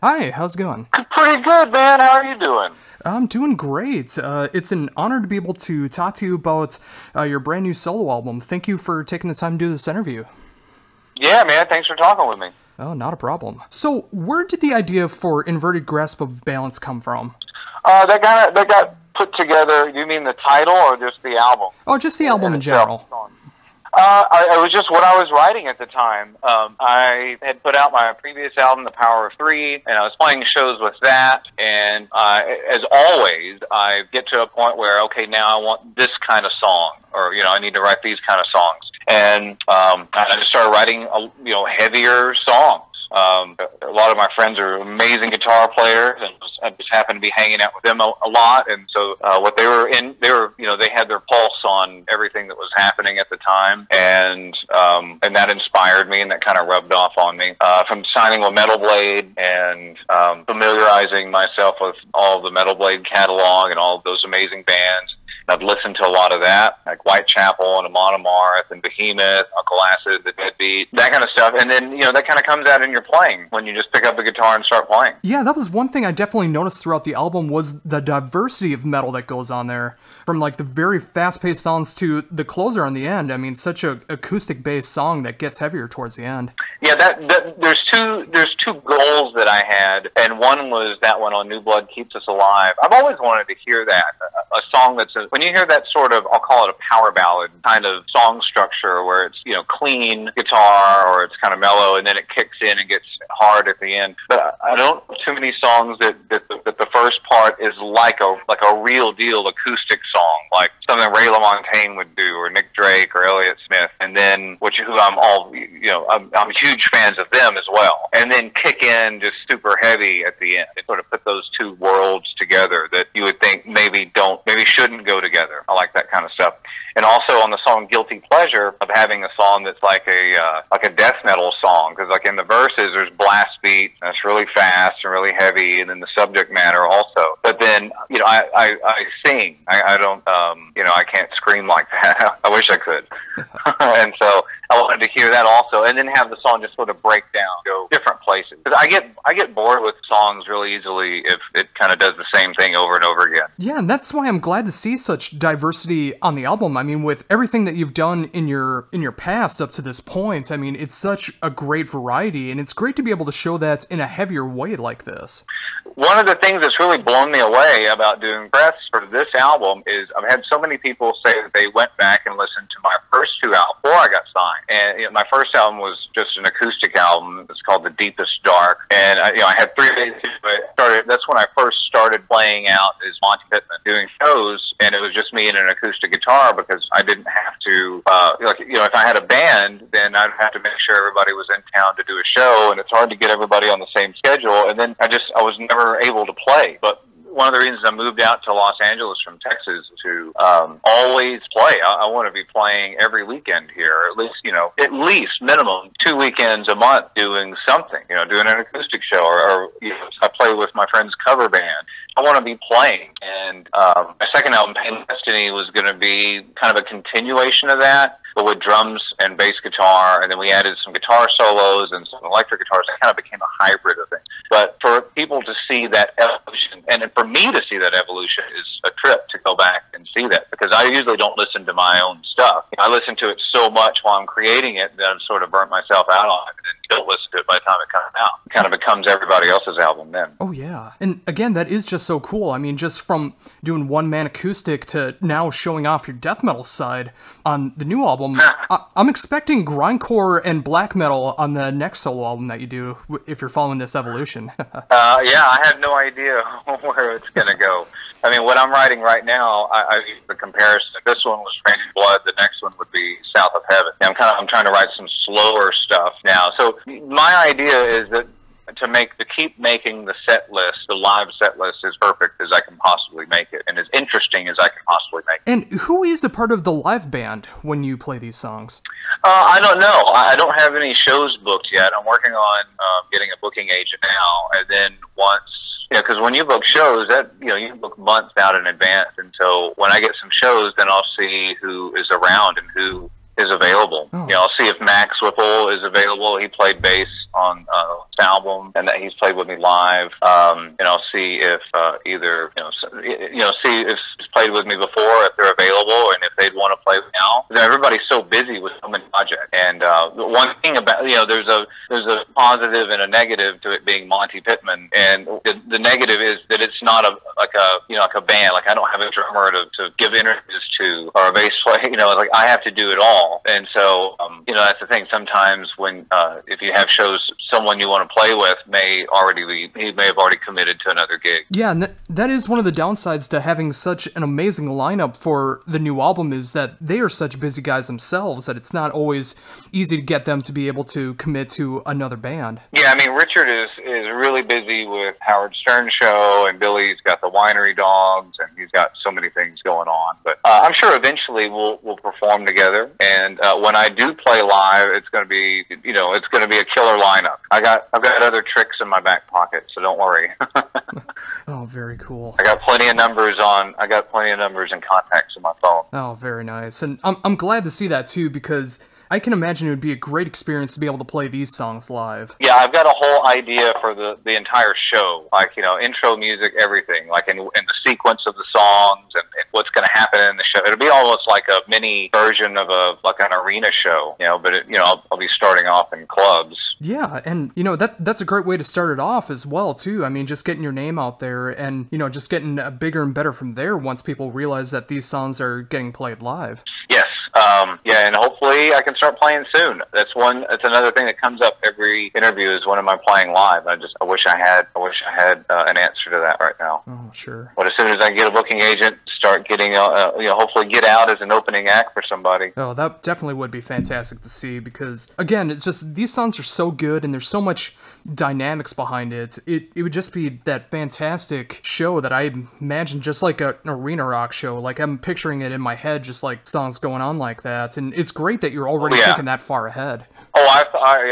Hi, how's it going? Pretty good, man. How are you doing? I'm doing great. It's an honor to be able to talk to you about your brand new solo album. Thank you for taking the time to do this interview. Yeah, man. Thanks for talking with me. Oh, not a problem. So, where did the idea for Inverted Grasp of Balance come from? That got put together. You mean the title or just the album? Oh, just the album in general. It was just what I was writing at the time. I had put out my previous album, The Power of Three, and I was playing shows with that. And as always, I get to a point where, okay, now I want this kind of song, or I need to write these kind of songs. And I just started writing, heavier songs. A lot of my friends are amazing guitar players, and I just happened to be hanging out with them a lot. And so what they were they had their pulse on everything that was happening at the time, and that inspired me, and that kind of rubbed off on me. From signing with Metal Blade and familiarizing myself with all the Metal Blade catalog and all of those amazing bands. I've listened to a lot of that, like Whitechapel and Amon Amarth and Behemoth, Uncle Acid, The Deadbeat, that kind of stuff. And then, that kind of comes out in your playing when you just pick up the guitar and start playing. Yeah, that was one thing I definitely noticed throughout the album was the diversity of metal that goes on there. From like the very fast-paced songs to the closer on the end. I mean, such a acoustic-based song that gets heavier towards the end. Yeah, there's two goals that I had, and one was that one on New Blood Keeps Us Alive. I've always wanted to hear that, a song that's when you hear that sort of, I'll call it a power ballad kind of song structure where it's clean guitar or it's kind of mellow, and then it kicks in and gets hard at the end. But I don't know too many songs that the first part is like a real deal acoustic song, like something Ray LaMontagne would do, or Nick Drake, or Elliott Smith, and then I'm huge fans of them as well. And then kick in just super heavy at the end. They sort of put those two worlds together that you would think maybe shouldn't go together. I like that kind of stuff. And also on the song Guilty Pleasure, of having a song that's like a death metal song, because like in the verses there's blast beat, and it's really fast and really heavy, and then the subject matter also. But then I sing. I don't I can't scream like that. I wish I could. And so I wanted to hear that also, and then have the song just sort of break down, go different places. Because I get bored with songs really easily if it kind of does the same thing over and over again. Yeah, and that's why I'm glad to see such diversity on the album. I mean, with everything that you've done in your past up to this point, I mean, it's such a great variety, and it's great to be able to show that in a heavier way like this. One of the things that's really blown me away about doing press for this album is I've had so many people say that they went back and listened to my first two albums before I got signed. And my first album was just an acoustic album. It's called The Deepest Dark. And I had 3 days to it. That's when I first started playing out as Monte Pittman, doing shows, and it was just me and an acoustic guitar, because I didn't have to, if I had a band, then I'd have to make sure everybody was in town to do a show, and it's hard to get everybody on the same schedule. And then I was never able to play. But one of the reasons I moved out to Los Angeles from Texas to always play. I want to be playing every weekend here, at least minimum 2 weekends a month doing something, doing an acoustic show, or I play with my friend's cover band. I want to be playing. And my second album, Pain Destiny, was going to be kind of a continuation of that, but with drums and bass guitar, and then we added some guitar solos and some electric guitars. It kind of became a hybrid of things. But for people to see that evolution, and for me to see that evolution, is a trip to go back and see that, because I usually don't listen to my own stuff. I listen to it so much while I'm creating it that I've sort of burnt myself out on it, and then don't listen to it by the time it comes out. It kind of becomes everybody else's album then. Oh yeah. And again, that is just so cool. I mean, just from doing one-man acoustic to now showing off your death metal side on the new album, I'm expecting grindcore and black metal on the next solo album that you do, if you're following this evolution. Yeah, I have no idea where it's going to go. I mean, what I'm writing right now, I use the comparison. This one was Raining Blood. The next one would be South of Heaven. And I'm trying to write some slower stuff now. So my idea is that to keep making the set list, the live set list, as perfect as I can possibly make it, and as interesting as I can possibly make it. And who is a part of the live band when you play these songs? I don't know. I don't have any shows booked yet. I'm working on getting a booking agent now, and then once, because when you book shows, that you book months out in advance, and so when I get some shows, then I'll see who is around and who is available. Oh. I'll see if Max Whipple is available. He played bass on this album, and that he's played with me live. And I'll see if either see if he's played with me before, if they're available, and if they'd want to play now. Everybody's so busy with so many projects, and one thing about there's a positive and a negative to it being Monte Pittman, and the negative is that it's not like a band. Like I don't have a drummer to give interviews to, or a bass player. Like I have to do it all, and so that's the thing. Sometimes when if you have shows, someone you want to play with may have already committed to another gig. Yeah, and that is one of the downsides to having such an amazing lineup for the new album, is that they are such busy guys themselves that it's not always easy to get them to be able to commit to another band. Yeah, I mean, Richard is really busy with Howard Stern show, and Billy's got the Winery Dogs, and he's got so many things going on. But I'm sure eventually we'll perform together, and when I do play live, it's going to be a killer lineup. I've got other tricks in my back pocket, so don't worry. Oh, very cool. I got plenty of numbers and contacts on my phone. Oh, very nice. And I'm glad to see that too, because I can imagine it would be a great experience to be able to play these songs live. Yeah, I've got a whole idea for the entire show, like, intro music, everything, like in the sequence of the songs and what's going to happen in the show. It'll be almost like a mini version of an arena show, but I'll be starting off in clubs. Yeah, and that's a great way to start it off as well too. I mean, just getting your name out there and just getting bigger and better from there once people realize that these songs are getting played live. Yes. And hopefully I can start playing soon. That's another thing that comes up every interview is when am I playing live? I wish I had an answer to that right now. Oh, sure. But as soon as I get a booking agent, start getting hopefully get out as an opening act for somebody. Oh, that definitely would be fantastic to see, because again, it's just these songs are so good and there's so much dynamics behind it. It would just be that fantastic show that I imagine just like an arena rock show. Like I'm picturing it in my head, just like songs going on like that. And it's great that you're already thinking that far ahead. Oh,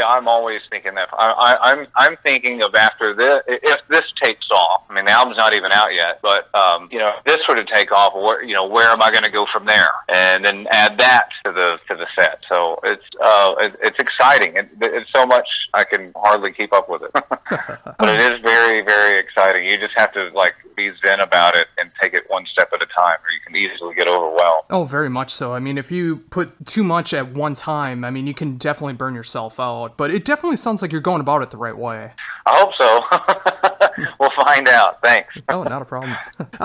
I'm always thinking that. I'm thinking of after this, if this takes off. I mean, the album's not even out yet, but if this were to take off, where am I going to go from there? And then add that to the set. So it's exciting. It's so much I can hardly keep up with it. But it is very, very exciting. You just have to be zen about it and take it one step at a time, or you can easily get overwhelmed. Oh, very much so. I mean, if you put too much at one time, I mean, you can definitely burn yourself out, but it definitely sounds like you're going about it the right way. I hope so. We'll find out. Thanks. Oh, not a problem.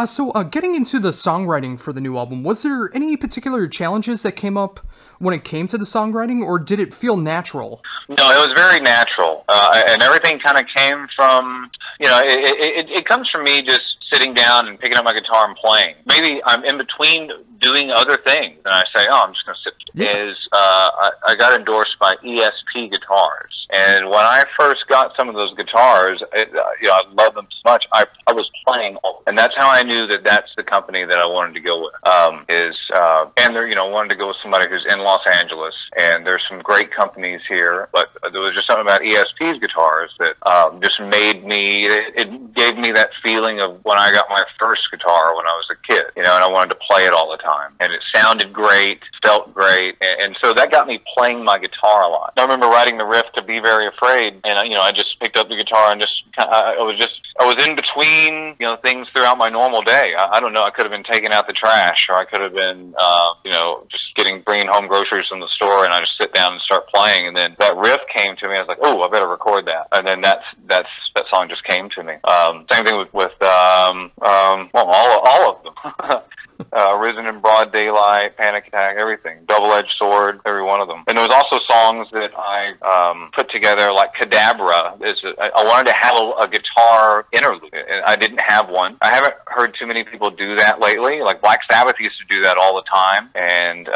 So getting into the songwriting for the new album, was there any particular challenges that came up when it came to the songwriting, or did it feel natural? No, it was very natural, and everything kind of came from, it comes from me just sitting down and picking up my guitar and playing. Maybe I'm in between doing other things, and I say, I'm just going to sit. Yeah. I got endorsed by ESP Guitars, and when I first got some of those guitars, I love them so much. I was playing, and that's how I knew that that's the company that I wanted to go with. And they're, wanted to go with somebody who's in Los Angeles, and there's some great companies here, but there was just something about ESP's guitars that just made me. It gave me that feeling of when I got my first guitar when I was a kid, and I wanted to play it all the time, and it sounded great, felt great, and so that got me playing my guitar a lot. I remember writing the riff to Be Very Afraid, and I just picked up the guitar and I was in between things throughout my normal day. I don't know, I could have been taking out the trash, or I could have been just bringing home groceries from the store, and I just sit down and start playing, and then that riff came to me. I was like, oh, I better record that, and then that song just came to me. Same thing with all of them. Risen in Broad Daylight, Panic Attack, everything. Double-Edged Sword, every one of them. And there was also songs that I put together, like Cadabra. I wanted to have a guitar interlude, and I didn't have one. I haven't heard too many people do that lately. Like Black Sabbath used to do that all the time, and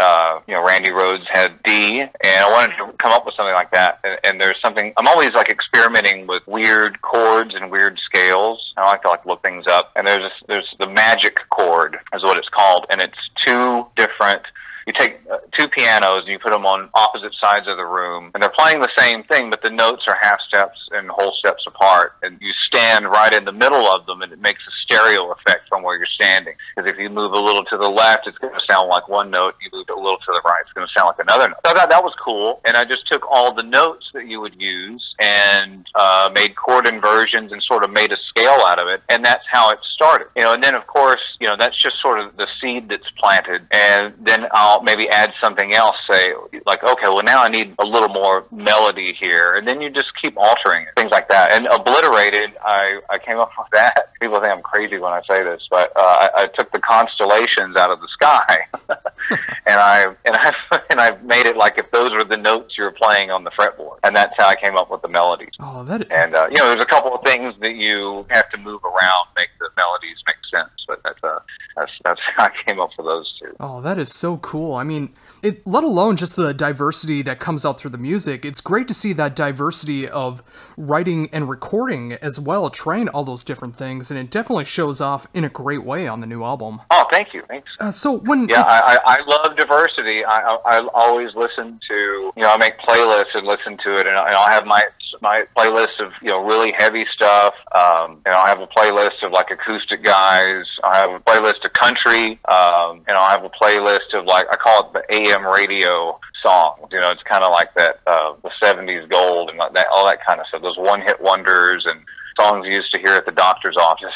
Randy Rhoads had D, and I wanted to come up with something like that. And there's something, I'm always experimenting with weird chords and weird scales. I like to look things up. And there's the magic chord is what it's called, and it's two different. You take two pianos and you put them on opposite sides of the room, and they're playing the same thing, but the notes are half steps and whole steps apart. and you stand right in the middle of them, and it makes a stereo effect from where you're standing. Because if you move a little to the left, it's going to sound like one note. You move a little to the right, it's going to sound like another note. So I thought that was cool, and I just took all the notes that you would use and made chord inversions and sort of made a scale out of it, and that's how it started. And then of course, that's just sort of the seed that's planted, and then I'll maybe add something else, say like, okay, well now I need a little more melody here, and then you just keep altering it, things like that. And obliterated, I came up with that. People think I'm crazy when I say this, but I took the constellations out of the sky, and I made it like if those were the notes you were playing on the fretboard, and that's how I came up with the melodies. Oh, that. And there's a couple of things that you have to move around, make the melodies make sense, but that's how I came up with those two. Oh, that is so cool. I mean, let alone just the diversity that comes out through the music. It's great to see that diversity of writing and recording as well, trying all those different things, and it definitely shows off in a great way on the new album. Oh, thank you. Thanks. I love diversity. I always listen to, I make playlists and listen to it, and I'll have my playlist of, really heavy stuff. I'll have a playlist of like acoustic guys. I have a playlist of country, and I'll have a playlist of like, I call it the AM radio songs. It's kind of like that, the 70s gold and like that, all that kind of stuff. Those one-hit wonders and songs you used to hear at the doctor's office.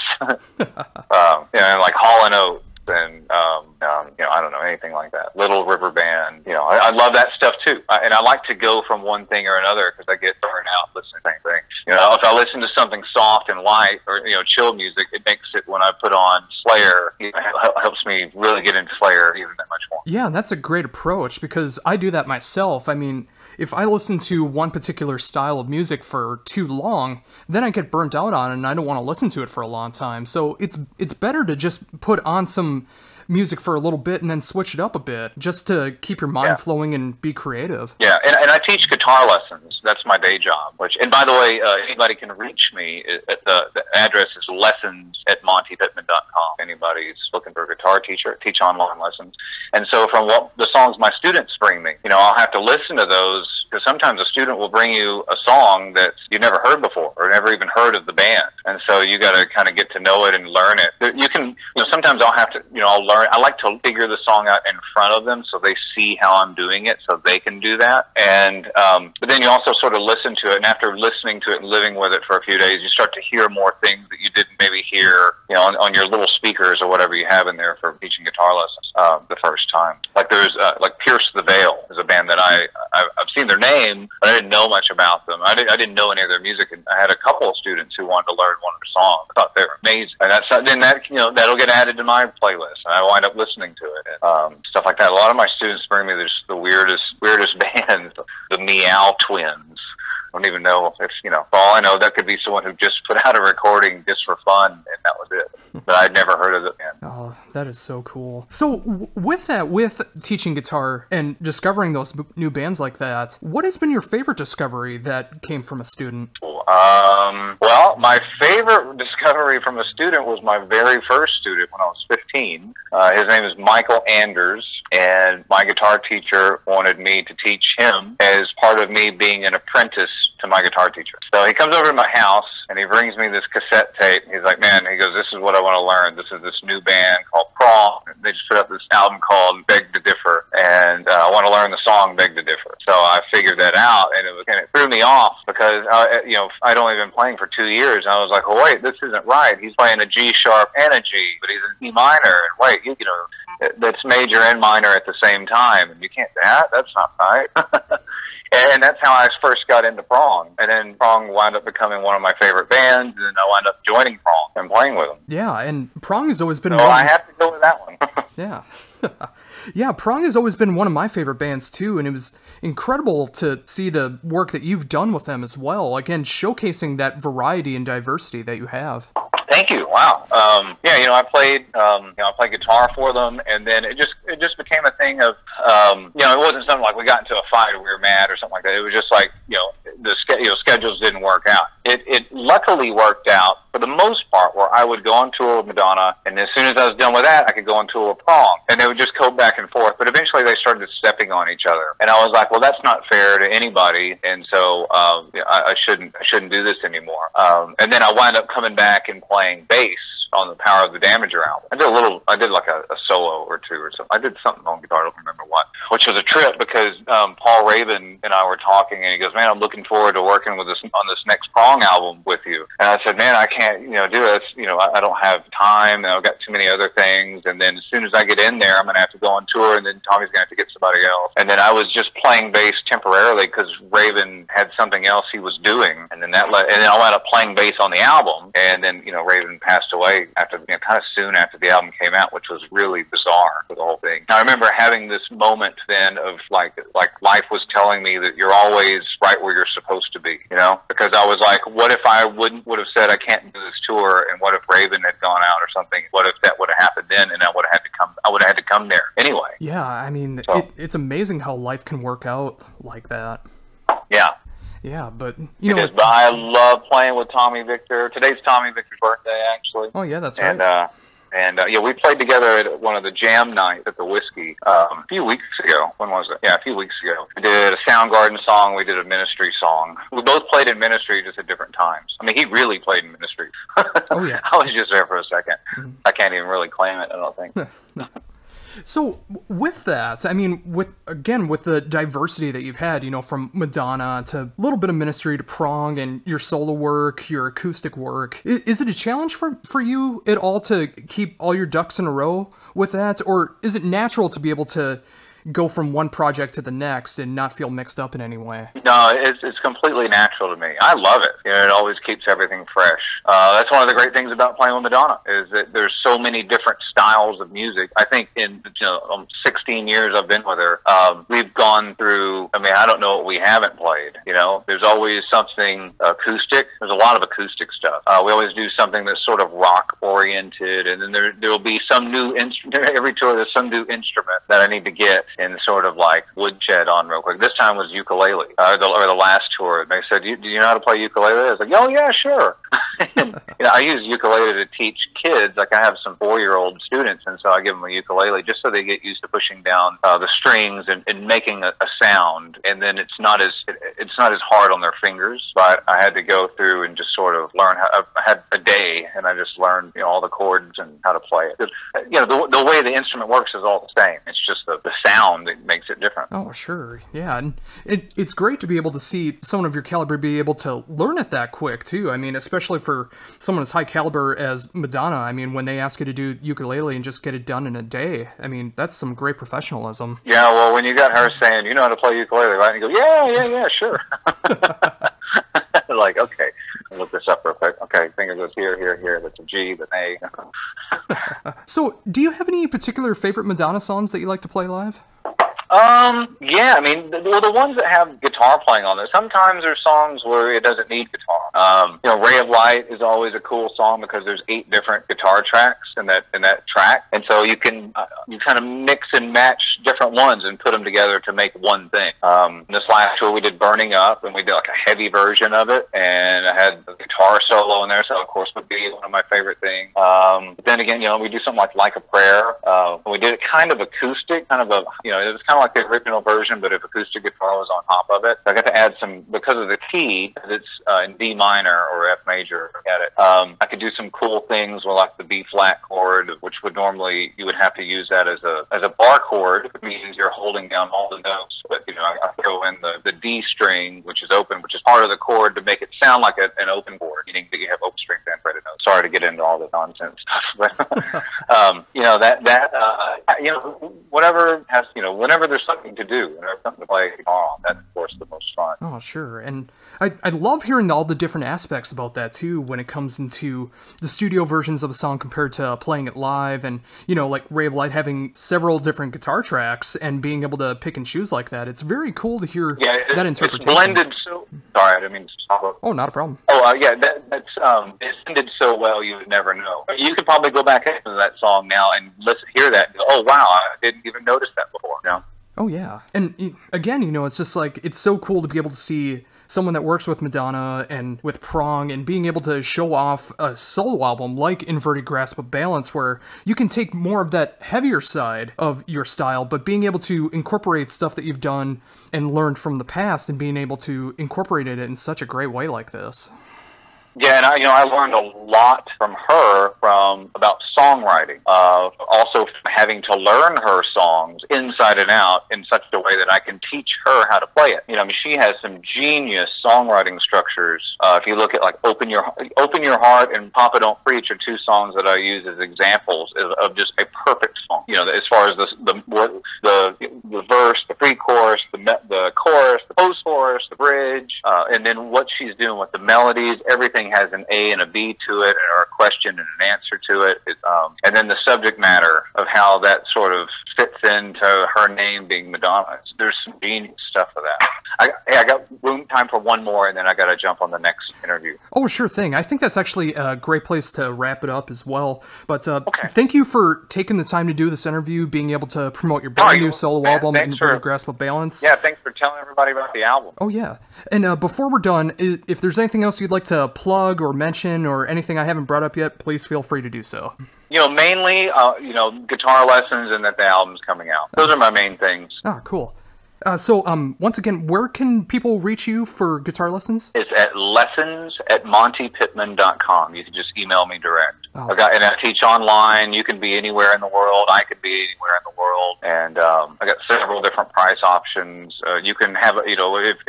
And like Hall & Oates and, I don't know, anything like that. Little River Band, I love that stuff too. And I like to go from one thing or another because I get burned out listening to things. If I listen to something soft and light or, chill music, it makes it, when I put on Slayer, it helps me really get into Slayer even that much more. Yeah, that's a great approach because I do that myself. I mean, if I listen to one particular style of music for too long, then I get burnt out on it and I don't want to listen to it for a long time. So it's better to just put on some music for a little bit and then switch it up a bit just to keep your mind flowing and be creative. Yeah, and I teach guitar lessons. That's my day job. And by the way, anybody can reach me. The address is lessons@montepittman.com. Anybody's looking for a guitar teacher, teach online lessons. And so from the songs my students bring me, I'll have to listen to those because sometimes a student will bring you a song that you never heard before or never even heard of the band. And so you got to kind of get to know it and learn it. You can, sometimes I'll have to, I'll learn. I like to figure the song out in front of them so they see how I'm doing it so they can do that. And but then you also sort of listen to it, and after listening to it and living with it for a few days, you start to hear more things that you didn't maybe hear, on your little speakers or whatever you have in there for teaching guitar lessons the first time. Like there's like Pierce the Veil is a band that I've seen their name, but I didn't know much about them. I didn't know any of their music, and I had a couple of students who wanted to learn one of their songs. I thought they were amazing, and then that'll get added to my playlist, and I wind up listening to it, and stuff like that. A lot of my students bring me the weirdest bands, the Meow Twins. I don't even know if, for all I know, that could be someone who just put out a recording just for fun, and that was it. But I'd never heard of it, man. Oh, that is so cool. So with teaching guitar and discovering those new bands like that, what has been your favorite discovery that came from a student? Well, my favorite discovery from a student was my very first student when I was 15. His name is Michael Anders, and my guitar teacher wanted me to teach him as part of me being an apprentice to my guitar teacher. So he comes over to my house and he brings me this cassette tape. He's like, man, he goes, this is what I want to learn. This is this new band called PRONG. They just put up this album called Beg to Differ, and I want to learn the song Beg to Differ. So I figured that out, and it threw me off because I'd only been playing for 2 years, and I was like, well, wait, this isn't right. He's playing a G sharp and a G, but he's in E minor, and wait, that's major and minor at the same time, and you can't, that's not right. And that's how I first got into Prong. And then Prong wound up becoming one of my favorite bands, and then I wound up joining Prong and playing with them. Yeah, and Prong has always been I have to go with that one. Yeah. Yeah, Prong has always been one of my favorite bands, too, and it was incredible to see the work that you've done with them as well. Again, showcasing that variety and diversity that you have. Thank you. Wow. I played guitar for them, and then it just became a thing of, it wasn't something like we got into a fight or we were mad or something like that. It was just like, the schedules didn't work out. It luckily worked out for the most part, where I would go on tour with Madonna, and as soon as I was done with that, I could go on tour with Prong, and they would just go back and forth. But eventually, they started stepping on each other, and I was like, well, that's not fair to anybody, and so I shouldn't do this anymore. And then I wound up coming back and playing bass on the Power of the Damager album. I did like a solo or two or something. I did something on guitar, I don't remember what, which was a trip because Paul Raven and I were talking, and he goes, man, I'm looking forward to working with on this next Prong album with you. And I said, man, I can't, do this. I don't have time, and I've got too many other things. And then as soon as I get in there, I'm going to have to go on tour, and then Tommy's going to have to get somebody else. And then I was just playing bass temporarily because Raven had something else he was doing. And then and then I wound up playing bass on the album. And then, Raven passed away after, kind of soon after the album came out, which was really bizarre for the whole thing. I remember having this moment then of like life was telling me that you're always right where you're supposed to be, because I was like, what if I would have said I can't do this tour, and what if Raven had gone out or something? What if that would have happened then, and I would have had to come there anyway. Yeah, I mean, so, it's amazing how life can work out like that. Yeah. Yeah, but but I love playing with Tommy Victor. Today's Tommy Victor's birthday, actually. Oh yeah, that's right. And we played together at one of the jam nights at the Whiskey a few weeks ago. When was it? Yeah, a few weeks ago. We did a Soundgarden song. We did a Ministry song. We both played in Ministry, just at different times. I mean, he really played in Ministry. Oh yeah. I was just there for a second. Mm-hmm. I can't even really claim it, I don't think. No. So with that, I mean, with the diversity that you've had, from Madonna to a little bit of Ministry to Prong and your solo work, your acoustic work, is it a challenge for you at all to keep all your ducks in a row with that? Or is it natural to be able to go from one project to the next and not feel mixed up in any way? No, it's completely natural to me. I love it. It always keeps everything fresh. That's one of the great things about playing with Madonna, is that there's so many different styles of music. I think in 16 years I've been with her, we've gone through, I don't know what we haven't played. There's always something acoustic. There's a lot of acoustic stuff. We always do something that's sort of rock oriented, and then there'll be some new instrument. Every tour there's some new instrument that I need to get and sort of like woodshed on real quick. This time was ukulele, or the last tour. They said, do you know how to play ukulele? I was like, oh yeah, sure. And, I use ukulele to teach kids. Like I have some 4-year-old students, and so I give them a ukulele just so they get used to pushing down the strings and making a sound. And then it's not as hard on their fingers. But I had to go through and just sort of learn I had a day, and I just learned all the chords and how to play it. The way the instrument works is all the same. It's just the sound that makes it different. Oh, sure. Yeah, and it's great to be able to see someone of your caliber be able to learn it that quick, too. I mean, especially for someone as high caliber as Madonna. I mean, when they ask you to do ukulele and just get it done in a day, I mean, that's some great professionalism. Yeah, well, when you got her saying, you know how to play ukulele, right? And you go, yeah, sure. Like, okay, I'll look this up real quick. Okay, finger goes here, that's a G, then A. So, do you have any particular favorite Madonna songs that you like to play live? Yeah, I mean, the ones that have guitar playing on there, sometimes there's songs where it doesn't need guitar. Ray of Light is always a cool song because there's 8 different guitar tracks in that track. And so you can, you kind of mix and match different ones and put them together to make one thing. This last tour we did Burning Up, and we did like a heavy version of it, and I had the guitar solo in there, so of course would be one of my favorite things. But then again, we do something like a Prayer. We did it kind of acoustic, kind of a, it was kind of like the original version, but if acoustic guitar was on top of it. So I got to add some, because of the key, it's in D minor or F major, forget it. I could do some cool things with like the B flat chord, which would normally, you would have to use that as a bar chord, which means you're holding down all the notes. But, I throw in the D string, which is open, which is part of the chord to make it sound like an open chord, meaning that you have open strings and fretted notes. Sorry to get into all the nonsense stuff, but, whatever has, whenever there's something to do, whenever something to play guitar on, that's of course the most fun. Oh, sure. And I love hearing all the different aspects about that too, when it comes into the studio versions of a song compared to playing it live, and like Ray of Light having several different guitar tracks and being able to pick and choose like that. It's very cool to hear that interpretation. It's blended so. Sorry, I didn't mean to stop. Oh, not a problem. Oh, yeah, that's it's blended so well you would never know. You could probably go back into that song now and hear that and go, oh wow, I didn't even notice that before. Oh yeah, and again, it's just like, it's so cool to be able to see someone that works with Madonna and with Prong, and being able to show off a solo album like Inverted Grasp of Balance, where you can take more of that heavier side of your style, but being able to incorporate stuff that you've done and learned from the past and being able to incorporate it in such a great way like this. Yeah, and I learned a lot from her about songwriting. Also from having to learn her songs inside and out in such a way that I can teach her how to play it. I mean, she has some genius songwriting structures. If you look at like "Open Your Heart" and "Papa Don't Preach" are two songs that I use as examples of just a perfect song. As far as the verse, the pre-chorus, the chorus, the post-chorus, the bridge, and then what she's doing with the melodies, everything has an A and a B to it, or a question and an answer to it. And then the subject matter of how that sort of fits into her name being Madonna. There's some genius stuff for that. I got time for one more, and then I got to jump on the next interview. Oh, sure thing. I think that's actually a great place to wrap it up as well. But Thank you for taking the time to do this interview, being able to promote your brand new solo album, Inverted Grasp of Balance. Yeah, thanks for telling everybody about the album. Oh, yeah. And before we're done, if there's anything else you'd like to plug or mention, or anything I haven't brought up yet, please feel free to do so. Mainly, guitar lessons and that the album's coming out. Those are my main things. Ah, cool. Once again, where can people reach you for guitar lessons? It's at lessons@montepittman.com. You can just email me direct. Oh. And I teach online. You can be anywhere in the world. I could be anywhere in the world. And I got several different price options. You can have, if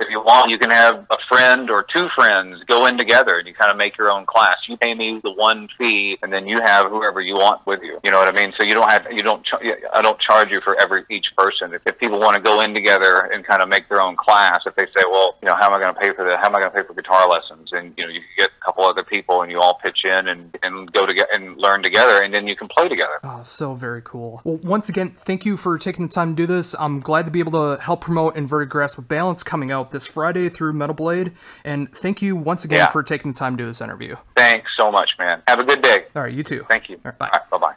you want, you can have a friend or two friends go in together, and you kind of make your own class. You pay me the one fee, and then you have whoever you want with you. You know what I mean? So I don't charge you for each person. If people want to go in together and kind of make their own class, if they say, well, how am I going to pay for that? How am I going to pay for guitar lessons? And you can get a couple other people, and you all pitch in and go together and learn together, and then you can play together. Oh, so very cool. Well, once again, thank you for taking the time to do this. I'm glad to be able to help promote Inverted Grasp of Balance, coming out this Friday through Metal Blade. And thank you once again for taking the time to do this interview. Thanks so much, man. Have a good day. All right, you too. Thank you. All right, bye. All right, bye-bye.